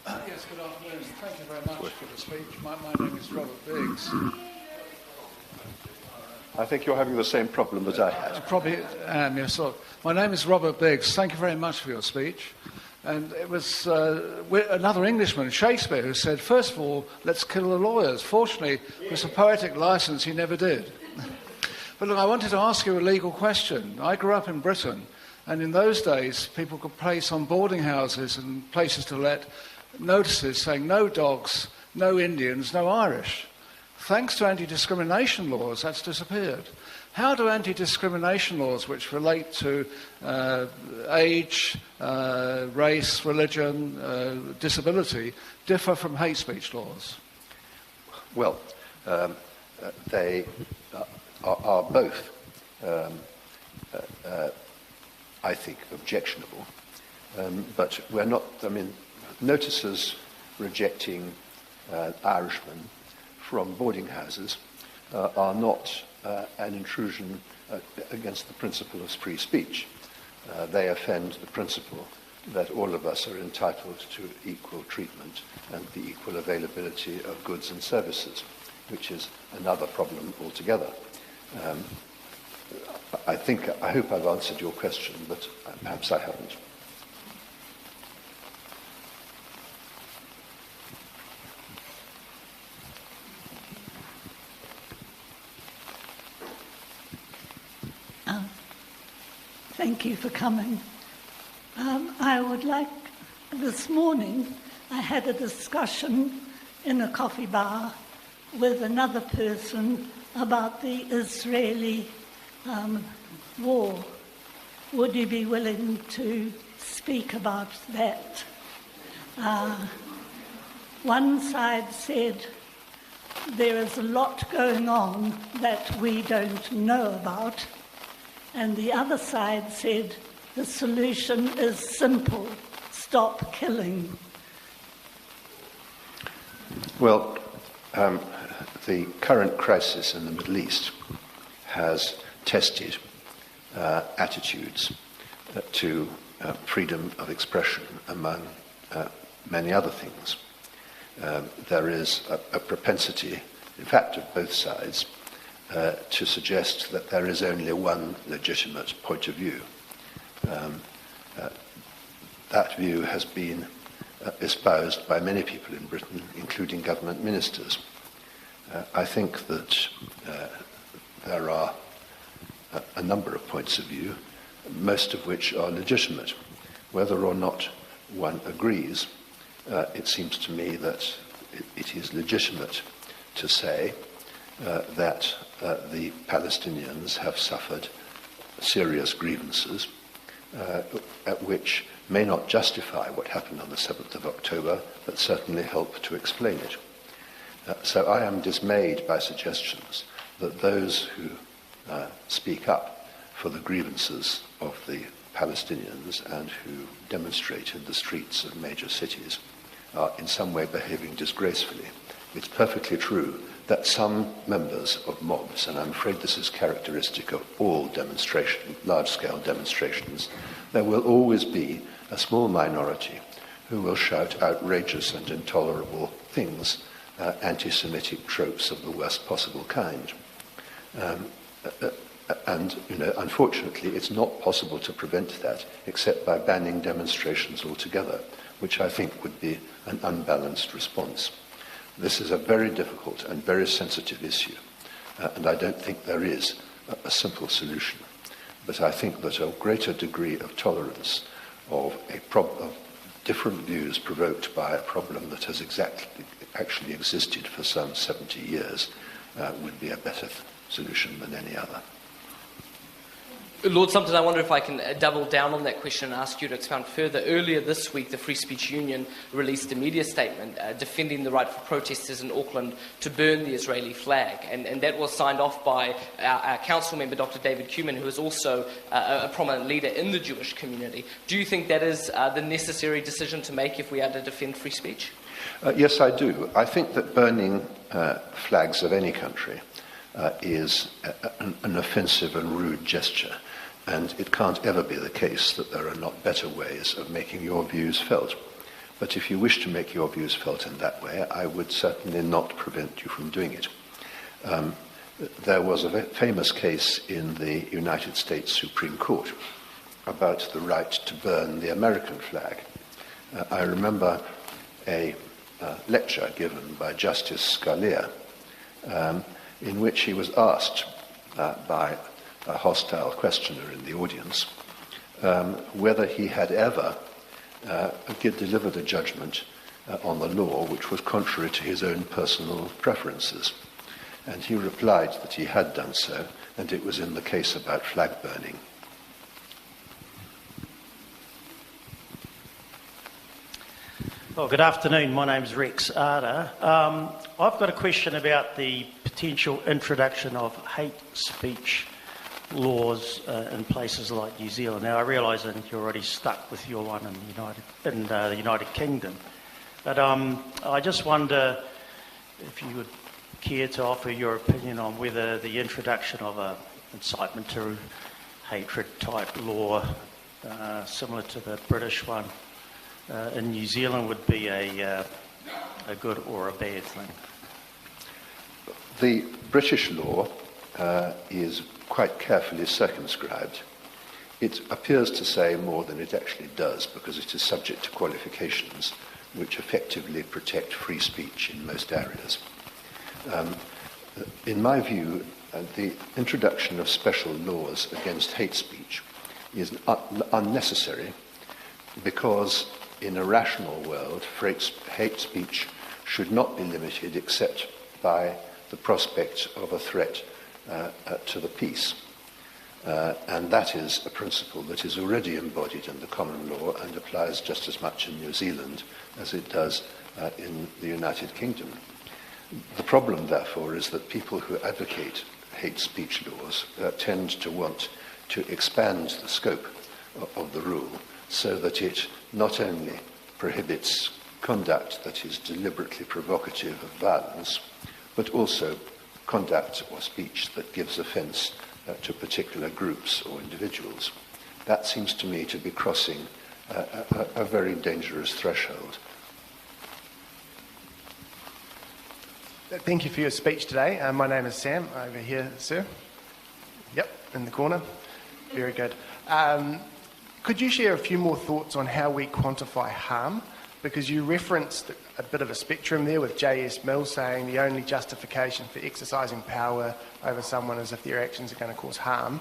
Yes, good afternoon. Thank you very much for the speech. My name is Robert Biggs. I think you're having the same problem as I had. I probably am, yes. So, my name is Robert Biggs. Thank you very much for your speech. And it was another Englishman, Shakespeare, who said, first of all, let's kill the lawyers. Fortunately, with a poetic license, he never did. But look, I wanted to ask you a legal question. I grew up in Britain, and in those days, people could place on boarding houses and places to let notices saying no dogs, no Indians, no Irish. Thanks to anti-discrimination laws, that's disappeared. How do anti-discrimination laws, which relate to age, race, religion, disability, differ from hate speech laws? Well, they are both, I think, objectionable. But we're not, notices rejecting Irishmen from boarding houses are not an intrusion against the principle of free speech. They offend the principle that all of us are entitled to equal treatment and the equal availability of goods and services, which is another problem altogether. I hope I've answered your question, but perhaps I haven't. Thank you for coming. I would like, this morning, I had a discussion in a coffee bar with another person about the Israeli war. Would you be willing to speak about that? One side said there is a lot going on that we don't know about, and the other side said the solution is simple: stop killing. Well, the current crisis in the Middle East has tested attitudes to freedom of expression, among many other things. There is a propensity, in fact, of both sides, to suggest that there is only one legitimate point of view. That view has been espoused by many people in Britain, including government ministers. I think that there are a number of points of view, most of which are legitimate. Whether or not one agrees, it seems to me that it is legitimate to say that the Palestinians have suffered serious grievances, which may not justify what happened on the 7th of October, but certainly help to explain it. So I am dismayed by suggestions that those who speak up for the grievances of the Palestinians and who demonstrate in the streets of major cities are in some way behaving disgracefully. It's perfectly true that some members of mobs, and I'm afraid this is characteristic of all large-scale demonstrations, there will always be a small minority who will shout outrageous and intolerable things, anti-Semitic tropes of the worst possible kind. And, unfortunately, it's not possible to prevent that except by banning demonstrations altogether, which I think would be an unbalanced response. This is a very difficult and very sensitive issue, and I don't think there is a simple solution. But I think that a greater degree of tolerance of different views provoked by a problem that has actually existed for some 70 years would be a better solution than any other. Lord Sumption, I wonder if I can double down on that question and ask you to expound further. Earlier this week, the Free Speech Union released a media statement defending the right for protesters in Auckland to burn the Israeli flag. And that was signed off by our council member, Dr. David Cuman, who is also a prominent leader in the Jewish community. Do you think that is the necessary decision to make if we are to defend free speech? Yes, I do. I think that burning flags of any country is an offensive and rude gesture. And it can't ever be the case that there are not better ways of making your views felt. But if you wish to make your views felt in that way, I would certainly not prevent you from doing it. There was a famous case in the United States Supreme Court about the right to burn the American flag. I remember a lecture given by Justice Scalia in which he was asked by a hostile questioner in the audience, whether he had ever delivered a judgment on the law which was contrary to his own personal preferences. And he replied that he had done so, and it was in the case about flag burning. Well, good afternoon. My name is Rex Arder. I've got a question about the potential introduction of hate speech laws in places like New Zealand. Now, I realise that you're already stuck with your one in the United Kingdom, but I just wonder if you would care to offer your opinion on whether the introduction of an incitement to hatred type law, similar to the British one, in New Zealand would be a good or a bad thing. The British law is quite carefully circumscribed. It appears to say more than it actually does because it is subject to qualifications which effectively protect free speech in most areas. In my view, the introduction of special laws against hate speech is unnecessary because in a rational world, hate speech should not be limited except by the prospect of a threat to the peace. And that is a principle that is already embodied in the common law and applies just as much in New Zealand as it does in the United Kingdom. The problem, therefore, is that people who advocate hate speech laws tend to want to expand the scope of the rule so that it not only prohibits conduct that is deliberately provocative of violence, but also conduct or speech that gives offence to particular groups or individuals. That seems to me to be crossing a very dangerous threshold. Thank you for your speech today. My name is Sam, over here, sir. Yep, in the corner. Very good. Could you share a few more thoughts on how we quantify harm? Because you referenced a bit of a spectrum there with J.S. Mill saying the only justification for exercising power over someone is if their actions are going to cause harm.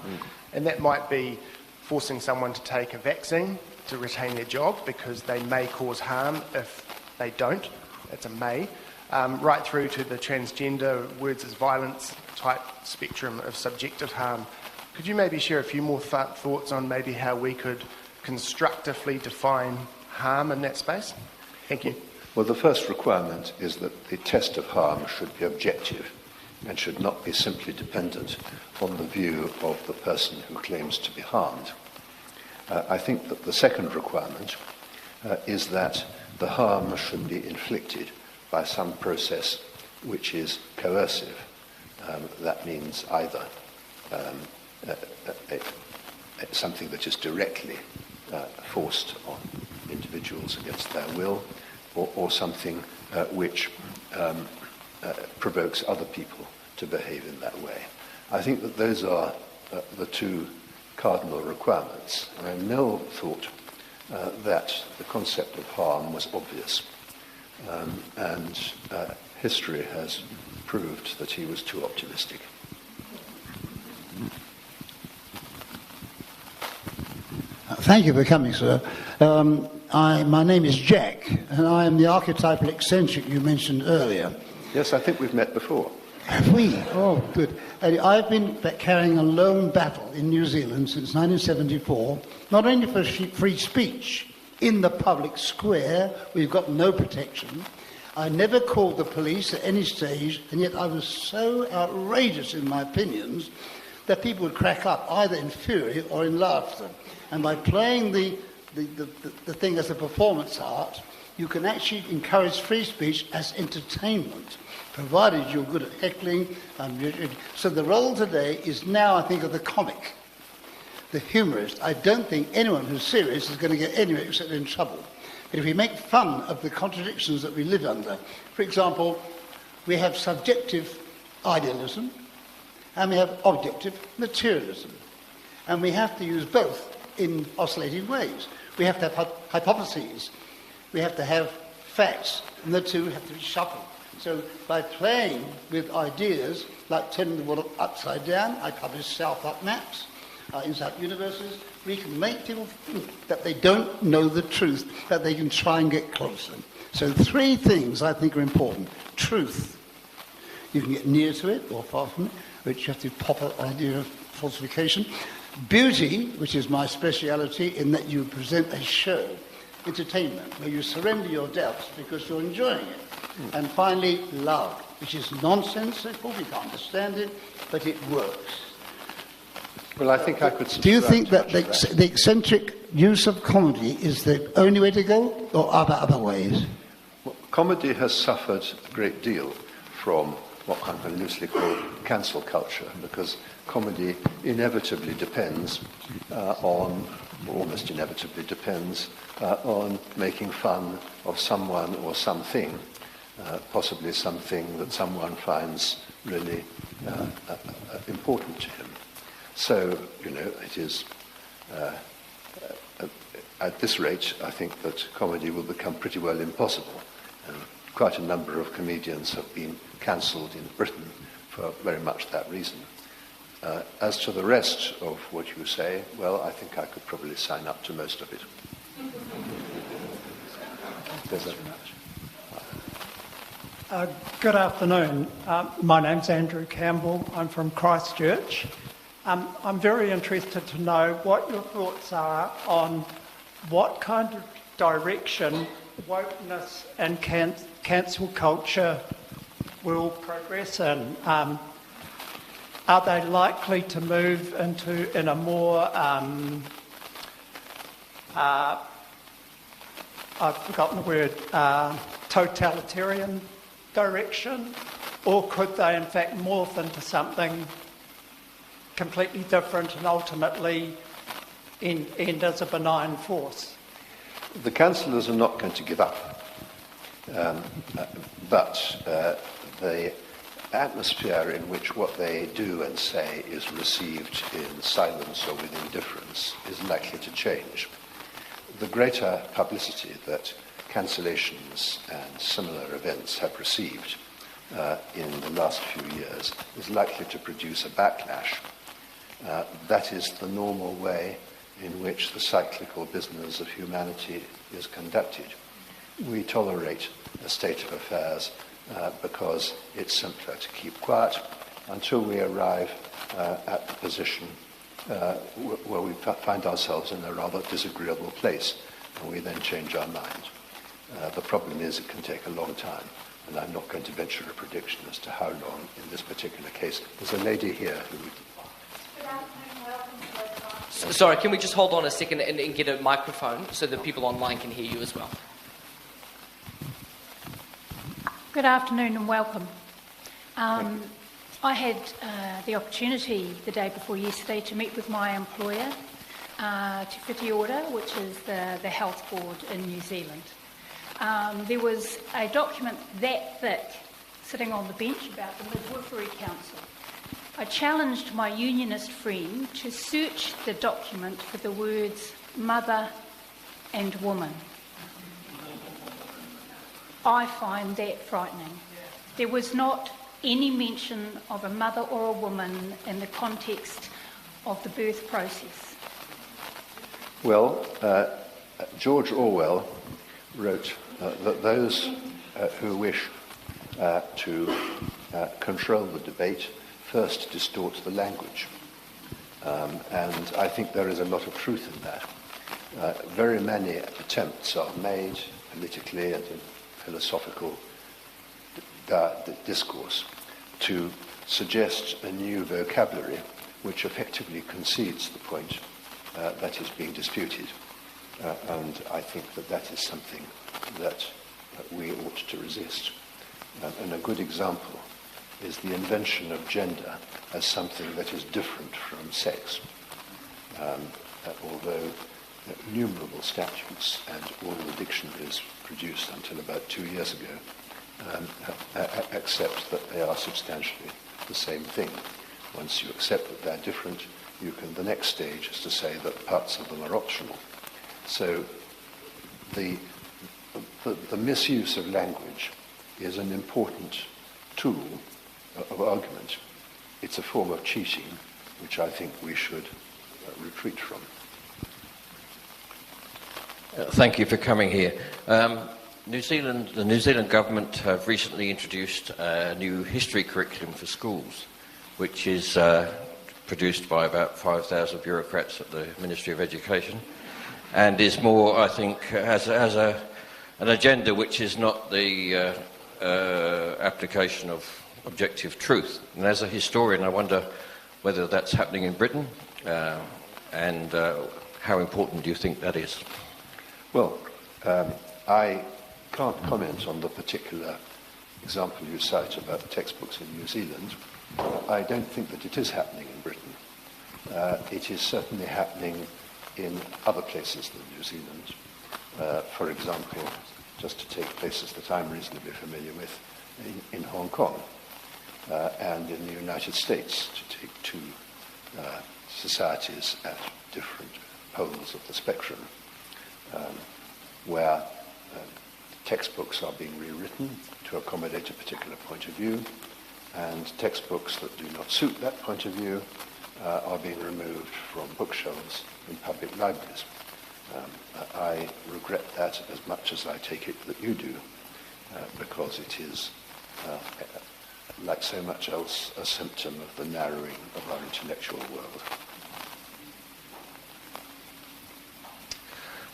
And that might be forcing someone to take a vaccine to retain their job because they may cause harm if they don't. That's a may. Right through to the transgender words as violence type spectrum of subjective harm. Could you maybe share a few more thoughts on maybe how we could constructively define harm in that space? Thank you. Well, the first requirement is that the test of harm should be objective and should not be simply dependent on the view of the person who claims to be harmed. I think that the second requirement is that the harm should be inflicted by some process which is coercive. That means either something that is directly forced on individuals against their will, or something which provokes other people to behave in that way. I think that those are the two cardinal requirements. Mill thought that the concept of harm was obvious, and history has proved that he was too optimistic. Thank you for coming, sir. My name is Jack, and I am the archetypal eccentric you mentioned earlier. Yes, I think we've met before. Have we? Oh, good. And I've been carrying a lone battle in New Zealand since 1974, not only for free speech. In the public square, we've got no protection. I never called the police at any stage, and yet I was so outrageous in my opinions that people would crack up, either in fury or in laughter. And by playing the thing as a performance art, you can actually encourage free speech as entertainment, provided you're good at heckling. So the role today is now, I think, of the comic, the humorist. I don't think anyone who's serious is going to get anywhere except in trouble. But if we make fun of the contradictions that we live under, for example, we have subjective idealism and we have objective materialism. And we have to use both in oscillating ways. We have to have hypotheses. We have to have facts, and the two have to be shuffled. So by playing with ideas, like turning the world upside down, I publish self-up maps, inside universes, we can make people think that they don't know the truth, that they can try and get closer. So three things I think are important. Truth. You can get near to it or far from it, which you have to pop an idea of falsification. Beauty, which is my speciality, in that you present a show, entertainment, where you surrender your doubts because you're enjoying it. And finally, love, which is nonsensical, we can't understand it, but it works. Well, I think I could... Do you think that the eccentric use of comedy is the only way to go, or are there other ways? Well, comedy has suffered a great deal from what I'm going to loosely call cancel culture, because comedy inevitably depends almost inevitably depends on making fun of someone or something, possibly something that someone finds really important to him. So, it is, at this rate, I think that comedy will become pretty well impossible. And quite a number of comedians have been cancelled in Britain for very much that reason. As to the rest of what you say, well, I think I could probably sign up to most of it. Thanks very much. Good afternoon. My name's Andrew Campbell. I'm from Christchurch. I'm very interested to know what your thoughts are on what kind of direction wokeness and cancel culture will progress in. Are they likely to move in a more, I've forgotten the word, totalitarian direction? Or could they in fact morph into something completely different and ultimately end as a benign force? The councillors are not going to give up, but the atmosphere in which what they do and say is received in silence or with indifference is likely to change. The greater publicity that cancellations and similar events have received in the last few years is likely to produce a backlash. That is the normal way in which the cyclical business of humanity is conducted. We tolerate a state of affairs because it's simpler to keep quiet until we arrive at the position where we find ourselves in a rather disagreeable place, and we then change our mind. The problem is it can take a long time, and I'm not going to venture a prediction as to how long in this particular case. There's a lady here who... Sorry, can we just hold on a second and get a microphone so that people online can hear you as well? Good afternoon and welcome. I had the opportunity the day before yesterday to meet with my employer, Te Whiti Ora, which is the health board in New Zealand. There was a document that thick sitting on the bench about the Midwifery Council. I challenged my unionist friend to search the document for the words mother and woman. I find that frightening. There was not any mention of a mother or a woman in the context of the birth process. Well, George Orwell wrote that those who wish to control the debate first distort the language. And I think there is a lot of truth in that. Very many attempts are made politically and in philosophical discourse to suggest a new vocabulary which effectively concedes the point that is being disputed. And I think that that is something that we ought to resist. And a good example is the invention of gender as something that is different from sex. Although innumerable statutes and all the dictionaries produced until about 2 years ago accept that they are substantially the same thing. Once you accept that they're different, the next stage is to say that parts of them are optional. So the misuse of language is an important tool of argument. It's a form of cheating, which I think we should retreat from. Thank you for coming here. The New Zealand government have recently introduced a new history curriculum for schools, which is produced by about 5,000 bureaucrats at the Ministry of Education, and is more, I think, has an agenda which is not the application of objective truth. And as a historian, I wonder whether that's happening in Britain, and how important do you think that is? Well, I can't comment on the particular example you cite about the textbooks in New Zealand. I don't think that it is happening in Britain. It is certainly happening in other places than New Zealand. For example, just to take places that I'm reasonably familiar with, in Hong Kong and in the United States, to take two societies at different poles of the spectrum, where textbooks are being rewritten to accommodate a particular point of view, and textbooks that do not suit that point of view are being removed from bookshelves in public libraries. I regret that as much as I take it that you do, because it is, like so much else, a symptom of the narrowing of our intellectual world.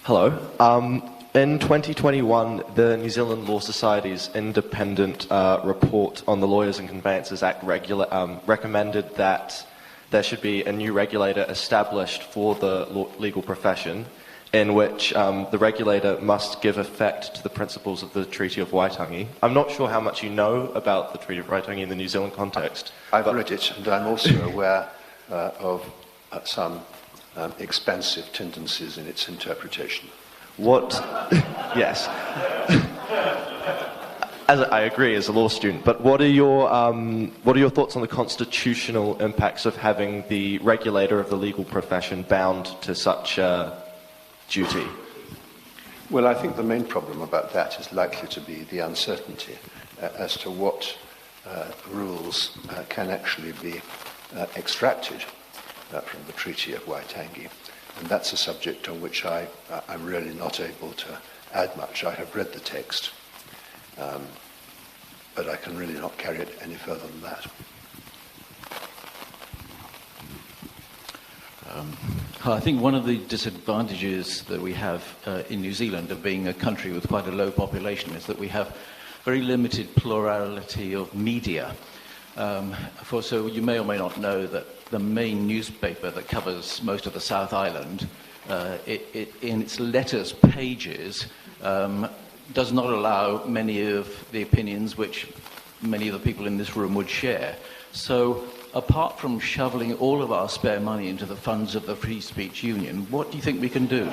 Hello. In 2021, the New Zealand Law Society's independent report on the Lawyers and Conveyancers Act recommended that there should be a new regulator established for the legal profession, in which the regulator must give effect to the principles of the Treaty of Waitangi. I'm not sure how much you know about the Treaty of Waitangi in the New Zealand context. I've read it, and I'm also aware of some expansive tendencies in its interpretation. Yes. I agree as a law student, but what are your thoughts on the constitutional impacts of having the regulator of the legal profession bound to such duty? Well, I think the main problem about that is likely to be the uncertainty as to what rules can actually be extracted from the Treaty of Waitangi. And that's a subject on which I'm really not able to add much. I have read the text, but I can really not carry it any further than that. I think one of the disadvantages that we have in New Zealand of being a country with quite a low population is that we have very limited plurality of media. So you may or may not know that the main newspaper that covers most of the South Island, in its letters pages, does not allow many of the opinions which many of the people in this room would share. So, apart from shoveling all of our spare money into the funds of the Free Speech Union, what do you think we can do?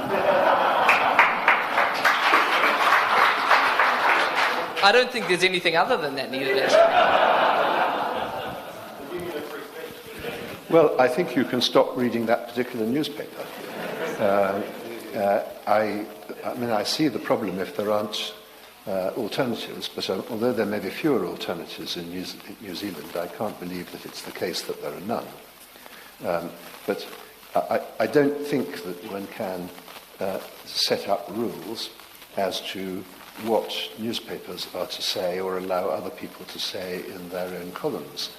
I don't think there's anything other than that needed, Well, I think you can stop reading that particular newspaper. I mean, I see the problem if there aren't alternatives, but although there may be fewer alternatives in New Zealand, I can't believe that it's the case that there are none. But I don't think that one can set up rules as to what newspapers are to say or allow other people to say in their own columns.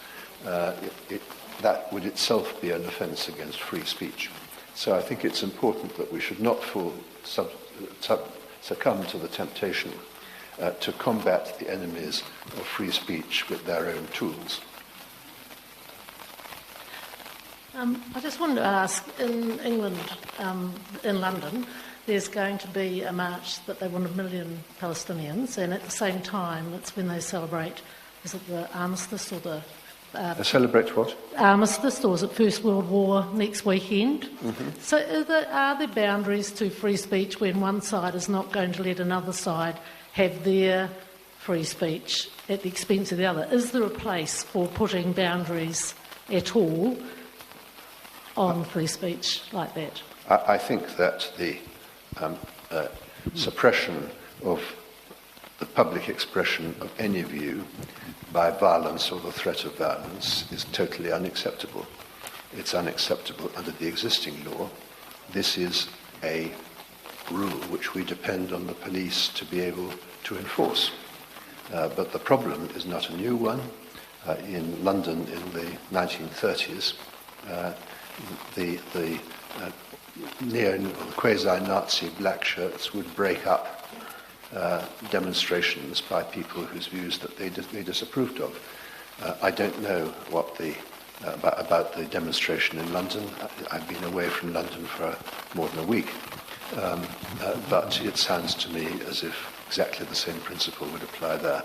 That would itself be an offence against free speech. So I think it's important that we should not succumb to the temptation to combat the enemies of free speech with their own tools. I just wanted to ask, in England, in London, there's going to be a march that they want 1 million Palestinians, and at the same time, that's when they celebrate, is it the armistice or the... celebrate what? Armistice, or is it First World War next weekend? Mm-hmm. So are there boundaries to free speech when one side is not going to let another side have their free speech at the expense of the other? Is there a place for putting boundaries at all on free speech like that? I think that the suppression of the public expression of any view by violence or the threat of violence is totally unacceptable. It's unacceptable under the existing law. This is a rule which we depend on the police to be able to enforce. But the problem is not a new one. In London in the 1930s, the quasi-Nazi black shirts would break up demonstrations by people whose views that they disapproved of. I don't know what about the demonstration in London. I've been away from London for more than a week, but it sounds to me as if exactly the same principle would apply there.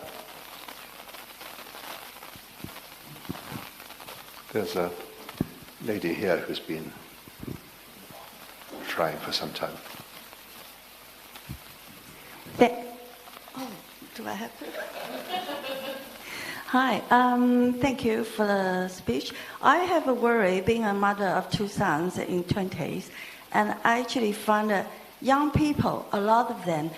There's a lady here who's been trying for some time. Do I have to? Hi, thank you for the speech. I have a worry being a mother of 2 sons in 20s, and I actually find that young people, a lot of them,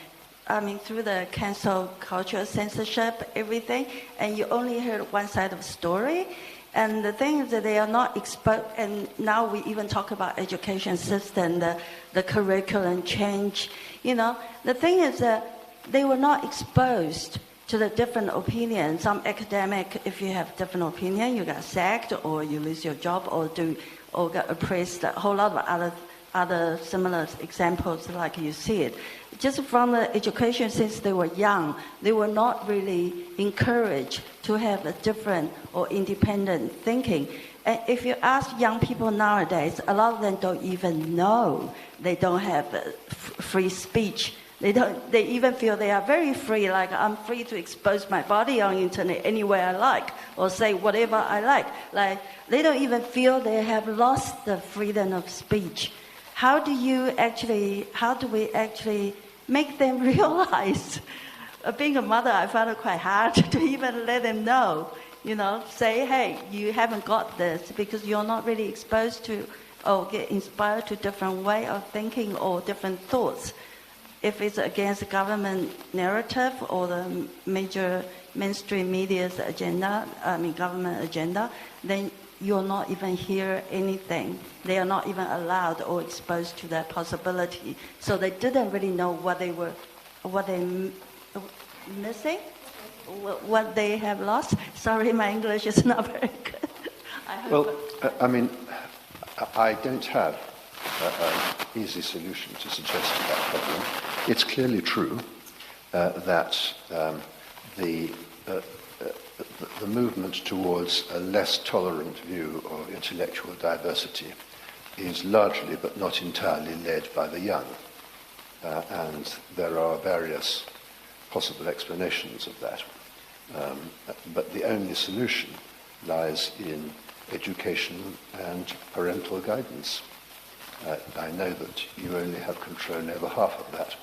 through the cancel culture, censorship, everything, and you only heard one side of the story. And the thing is that they are not exposed, and now we even talk about education system, the curriculum change. The thing is that they were not exposed to the different opinions. Some academic, if you have different opinion, you got sacked, or you lose your job, or got oppressed. A whole lot of other similar examples like you see it. Just from the education, since they were young, they were not really encouraged to have a different or independent thinking. And if you ask young people nowadays, a lot of them don't even know they don't have free speech. They even feel they are very free, like I'm free to expose my body on the internet anywhere I like, or say whatever I like. Like they don't even feel they have lost the freedom of speech. How do we actually make them realize? Being a mother, I found it quite hard to even let them know, say, hey, you haven't got this because you're not really exposed to or get inspired to different way of thinking or different thoughts. If it's against the government narrative or the major mainstream media's agenda, government agenda, then you'll not even hear anything. They are not even allowed or exposed to that possibility. So they didn't really know what they missing, what they have lost. Sorry, my English is not very good. I don't have an easy solution to suggest to that problem. It's clearly true that the movement towards a less tolerant view of intellectual diversity is largely, but not entirely, led by the young. And there are various possible explanations of that. But the only solution lies in education and parental guidance. I know that you only have control over half of that,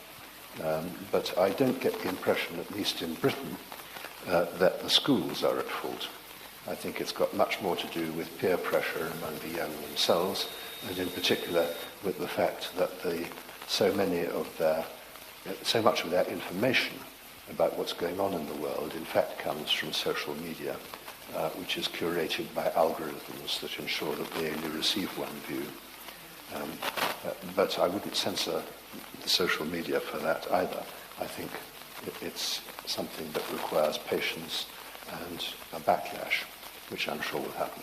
but I don't get the impression, at least in Britain, that the schools are at fault. I think it's got much more to do with peer pressure among the young themselves, and in particular with the fact that so much of their information about what's going on in the world in fact comes from social media, which is curated by algorithms that ensure that they only receive one view. But I wouldn't censor the social media for that either. I think it's something that requires patience and a backlash, which I'm sure will happen.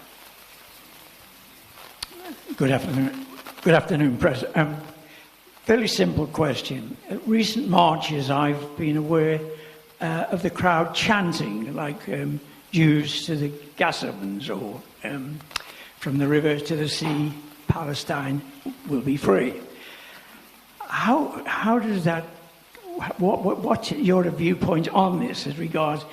Good afternoon. Good afternoon, President. Fairly simple question. At recent marches, I've been aware of the crowd chanting, like Jews to the gas ovens, or from the river to the sea, Palestine will be free. How does that? What's your viewpoint on this as regards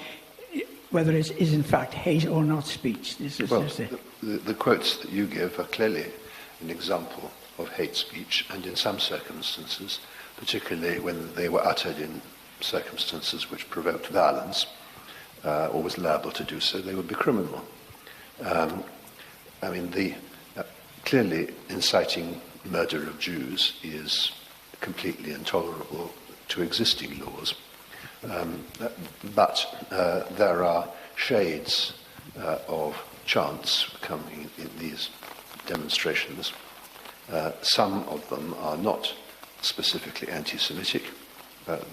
whether it is in fact hate or not speech? The quotes that you give are clearly an example of hate speech, and in some circumstances, particularly when they were uttered in circumstances which provoked violence, or was liable to do so, they would be criminal. Clearly inciting murder of Jews is completely intolerable to existing laws. But there are shades of chants coming in these demonstrations. Some of them are not specifically anti-Semitic.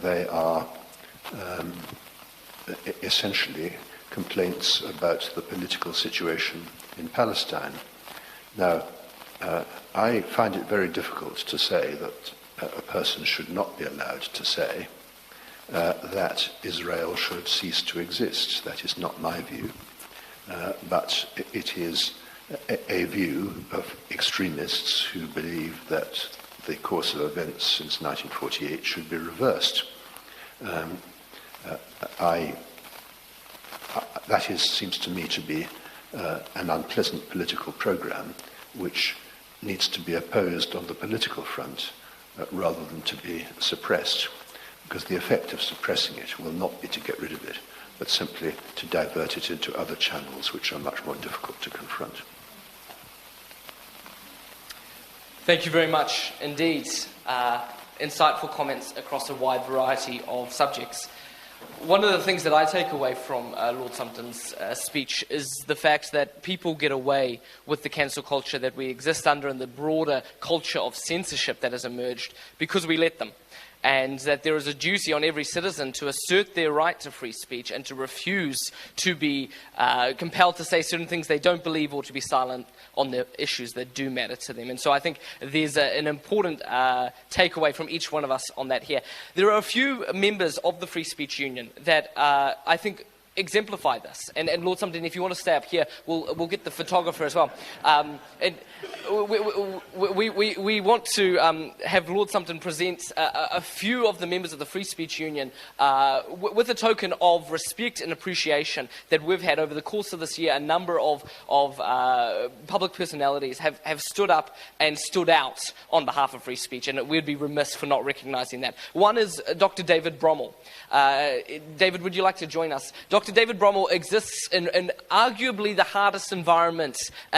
They are essentially complaints about the political situation in Palestine. Now, I find it very difficult to say that a person should not be allowed to say that Israel should cease to exist. That is not my view. But it is a view of extremists who believe that the course of events since 1948 should be reversed. That seems to me to be an unpleasant political program which needs to be opposed on the political front rather than to be suppressed, because the effect of suppressing it will not be to get rid of it, but simply to divert it into other channels which are much more difficult to confront. Thank you very much indeed. Insightful comments across a wide variety of subjects. One of the things that I take away from Lord Sumption's speech is the fact that people get away with the cancel culture that we exist under and the broader culture of censorship that has emerged because we let them. And that there is a duty on every citizen to assert their right to free speech and to refuse to be compelled to say certain things they don't believe or to be silent on the issues that do matter to them. And so I think there's an important takeaway from each one of us on that here. There are a few members of the Free Speech Union that I think exemplify this. And Lord Sumption, if you want to stay up here, we'll get the photographer as well. And we want to have Lord Sumption present a few of the members of the Free Speech Union with a token of respect and appreciation that we've had over the course of this year. A number of public personalities have stood up and stood out on behalf of free speech, and we'd be remiss for not recognising that. One is Dr. David Brommel. David, would you like to join us? Dr. David Brommel exists in arguably the hardest environment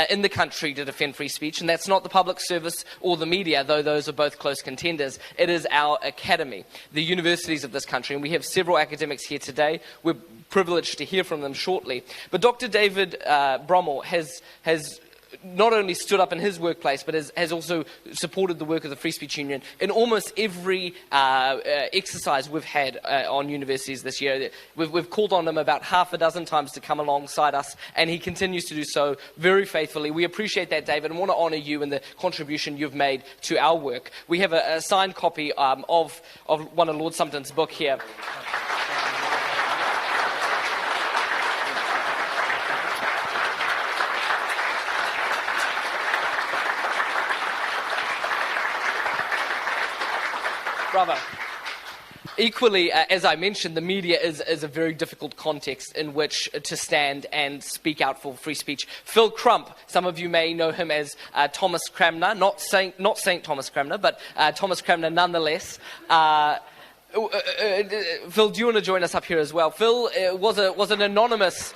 in the country to defend free speech, and that's not the public service or the media, though those are both close contenders. It is our academy, the universities of this country, and we have several academics here today. We're privileged to hear from them shortly. But Dr. David Brommel has not only stood up in his workplace, but has also supported the work of the Free Speech Union in almost every exercise we've had on universities this year. We've called on him about half a dozen times to come alongside us, and he continues to do so very faithfully. We appreciate that, David, and want to honour you and the contribution you've made to our work. We have a signed copy of one of Lord Sumption's book here. Bravo. Equally, as I mentioned, the media is a very difficult context in which to stand and speak out for free speech. Phil Crump, some of you may know him as Thomas Cranmer, not Saint Thomas Cranmer, but Thomas Cranmer nonetheless. Phil, do you want to join us up here as well? Phil was an anonymous...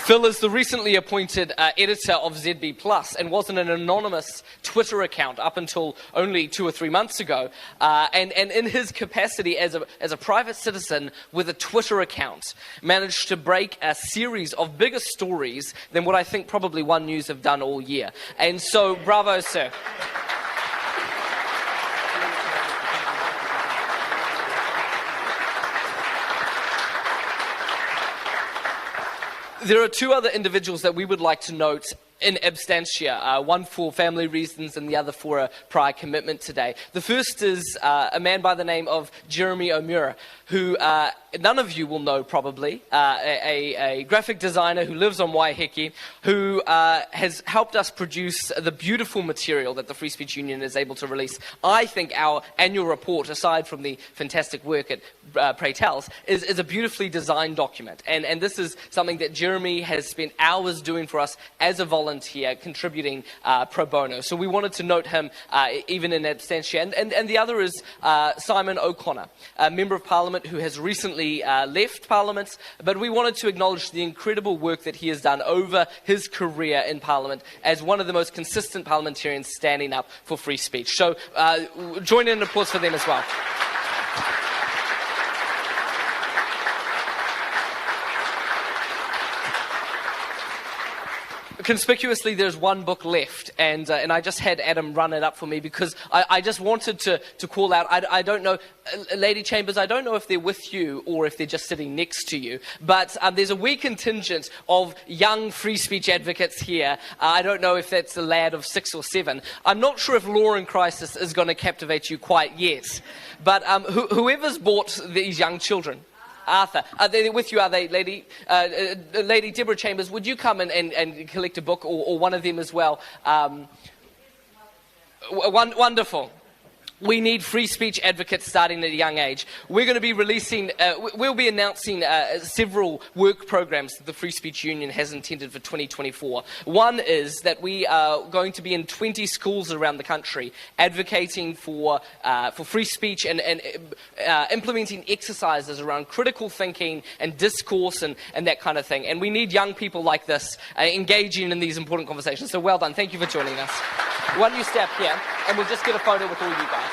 Phil is the recently appointed editor of ZB Plus and was in an anonymous Twitter account up until only 2 or 3 months ago. And in his capacity as a private citizen with a Twitter account, managed to break a series of bigger stories than what I think probably One News have done all year. And so, bravo, sir. There are 2 other individuals that we would like to note in absentia, one for family reasons and the other for a prior commitment today. The first is a man by the name of Jeremy O'Meara, who none of you will know probably, a graphic designer who lives on Waiheke, who has helped us produce the beautiful material that the Free Speech Union is able to release. I think our annual report, aside from the fantastic work at Pray Tells, is a beautifully designed document. And this is something that Jeremy has spent hours doing for us as a volunteer, contributing pro bono. So we wanted to note him even in absentia. And the other is Simon O'Connor, a Member of Parliament who has recently left Parliament, but we wanted to acknowledge the incredible work that he has done over his career in Parliament as one of the most consistent parliamentarians standing up for free speech. So join in an applause for them as well. Conspicuously, there's one book left, and I just had Adam run it up for me because I just wanted to call out, I don't know, Lady Chambers, I don't know if they're with you or if they're just sitting next to you, but there's a wee contingent of young free speech advocates here. I don't know if that's a lad of 6 or 7. I'm not sure if Law in Crisis is going to captivate you quite yet, but whoever's bought these young children, Arthur, are they with you? Are they, Lady Deborah Chambers? Would you come and collect a book, or one of them as well? Wonderful. We need free speech advocates starting at a young age. We're going to be releasing, we'll be announcing several work programs that the Free Speech Union has intended for 2024. One is that we are going to be in 20 schools around the country advocating for free speech and implementing exercises around critical thinking and discourse and that kind of thing. And we need young people like this engaging in these important conversations. So well done. Thank you for joining us. Why don't you step here and we'll just get a photo with all you guys.